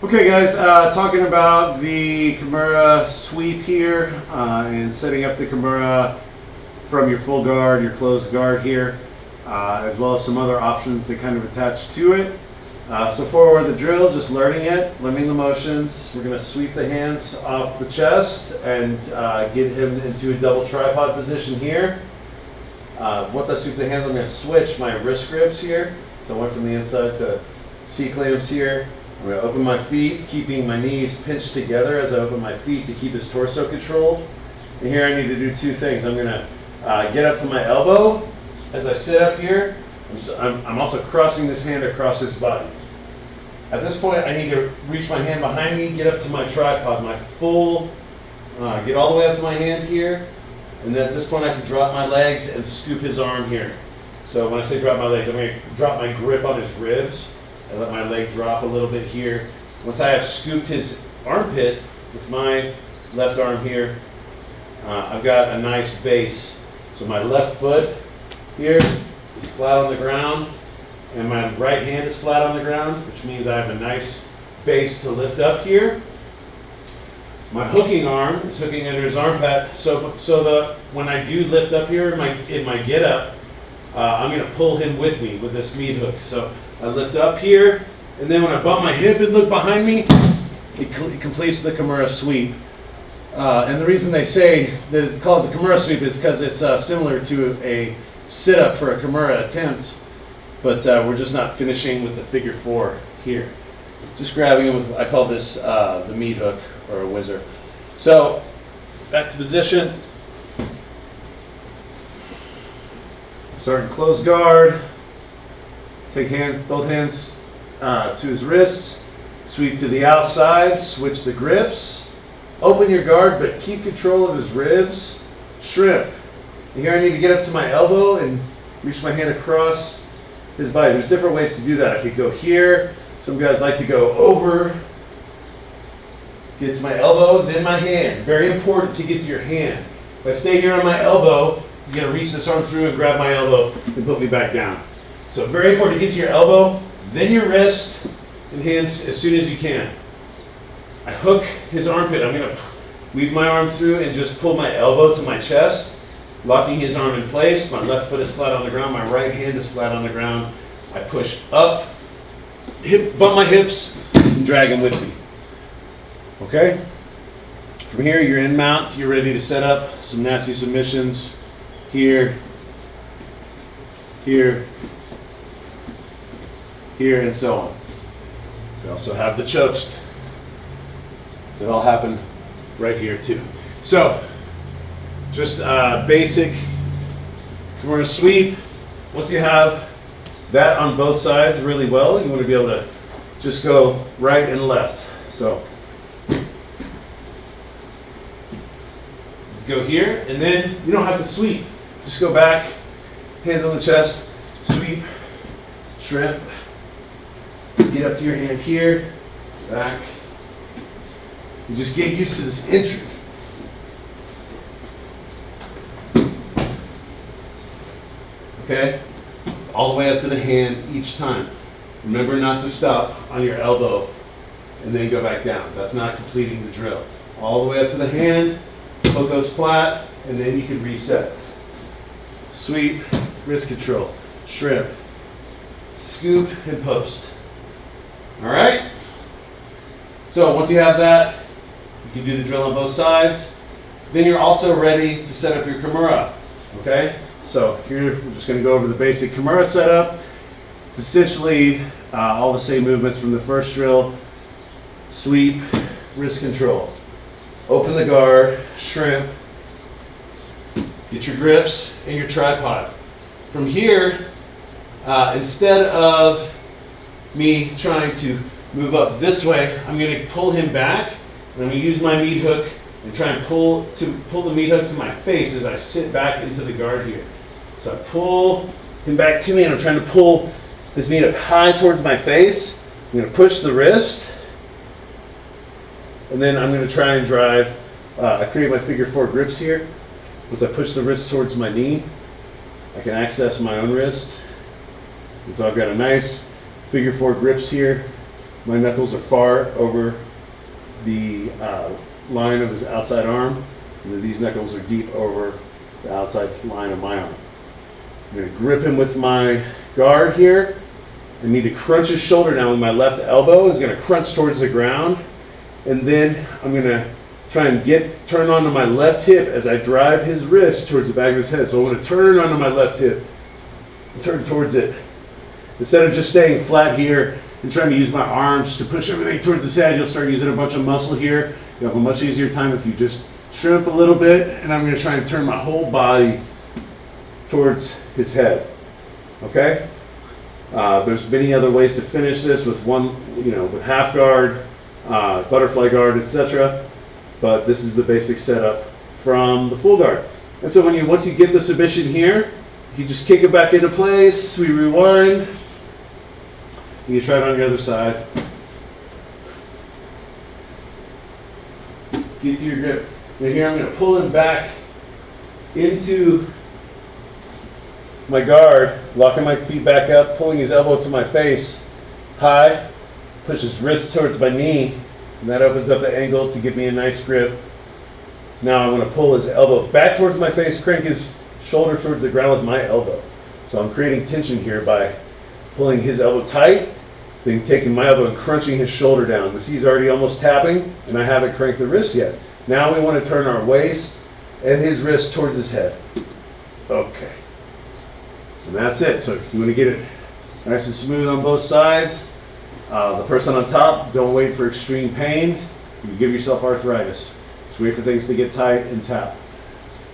Okay, guys, talking about the Kimura Sweep here and setting up the Kimura from your full guard, your closed guard here, as well as some other options that kind of attach to it. So for the drill, just learning it, limiting the motions. We're going to sweep the hands off the chest and get him into a double tripod position here. Once I sweep the hands, I'm going to switch my wrist grips here. So I went from the inside to C-clamps here. I'm going to open my feet, keeping my knees pinched together as I open my feet to keep his torso controlled. And here I need to do two things. I'm going to get up to my elbow as I sit up here. I'm also crossing this hand across his body. At this point, I need to reach my hand behind me, get up to my tripod, my full, get all the way up to my hand here. And then at this point, I can drop my legs and scoop his arm here. So when I say drop my legs, I'm going to drop my grip on his ribs. I let my leg drop a little bit here. Once I have scooped his armpit with my left arm here, I've got a nice base. So my left foot here is flat on the ground, and my right hand is flat on the ground, which means I have a nice base to lift up here. My hooking arm is hooking under his armpit, so when I do lift up here in my get up, I'm going to pull him with me with this meat hook. So I lift up here, and then when I bump my hip and look behind me, it completes the Kimura Sweep. And the reason they say that it's called the Kimura Sweep is because it's similar to a sit-up for a Kimura attempt, but we're just not finishing with the figure four here. Just grabbing him with, I call this the meat hook or a whizzer. So back to position. Starting close guard. Take both hands to his wrists. Sweep to the outside. Switch the grips. Open your guard, but keep control of his ribs. Shrimp. And here I need to get up to my elbow and reach my hand across his body. There's different ways to do that. I could go here. Some guys like to go over. Get to my elbow, then my hand. Very important to get to your hand. If I stay here on my elbow, he's going to reach this arm through and grab my elbow and put me back down. So very important to get to your elbow, then your wrist and hands as soon as you can. I hook his armpit. I'm going to weave my arm through and just pull my elbow to my chest, locking his arm in place. My left foot is flat on the ground. My right hand is flat on the ground. I push up, bump my hips, and drag him with me. Okay? From here, you're in mount. You're ready to set up some nasty submissions here, here, here, and so on. We also have the chokes that all happen right here too. So, just basic Kimura Sweep. Once you have that on both sides really well, you want to be able to just go right and left. So, go here, and then you don't have to sweep. Just go back, hand on the chest, sweep, shrimp, get up to your hand here, back. You just get used to this entry. Okay? All the way up to the hand each time. Remember not to stop on your elbow and then go back down. That's not completing the drill. All the way up to the hand, foot goes flat, and then you can reset. Sweep, wrist control, shrimp, scoop, and post. All right? So once you have that, you can do the drill on both sides. Then you're also ready to set up your Kimura. Okay? So here we're just going to go over the basic Kimura setup. It's essentially all the same movements from the first drill. Sweep, wrist control. Open the guard, shrimp, get your grips and your tripod. From here, instead of me trying to move up this way, I'm going to pull him back, and I'm going to use my meat hook and try and pull the meat hook to my face as I sit back into the guard here. So I pull him back to me, and I'm trying to pull this meat hook high towards my face. I'm going to push the wrist, and then I'm going to try and drive. I create my figure four grips here. Once I push the wrist towards my knee, I can access my own wrist. And so I've got a nice figure four grips here. My knuckles are far over the line of his outside arm, and then these knuckles are deep over the outside line of my arm. I'm going to grip him with my guard here. I need to crunch his shoulder down with my left elbow. He's going to crunch towards the ground. And then I'm going to try and turn onto my left hip as I drive his wrist towards the back of his head. So I'm going to turn onto my left hip and turn towards it. Instead of just staying flat here and trying to use my arms to push everything towards his head, you'll start using a bunch of muscle here. You'll have a much easier time if you just shrimp a little bit. And I'm going to try and turn my whole body towards his head. Okay? There's many other ways to finish this with with half guard, butterfly guard, etc. But this is the basic setup from the full guard. And so once you get the submission here, you just kick it back into place. We rewind. You try it on the other side. Get to your grip. And here I'm going to pull him back into my guard, locking my feet back up, pulling his elbow to my face, high, push his wrist towards my knee, and that opens up the angle to give me a nice grip. Now I want to pull his elbow back towards my face, crank his shoulder towards the ground with my elbow. So I'm creating tension here by pulling his elbow tight, then taking my elbow and crunching his shoulder down. The he's already almost tapping, and I haven't cranked the wrist yet. Now we want to turn our waist and his wrist towards his head. Okay. And that's it. So you want to get it nice and smooth on both sides. The person on top, don't wait for extreme pain. You give yourself arthritis. Just wait for things to get tight and tap.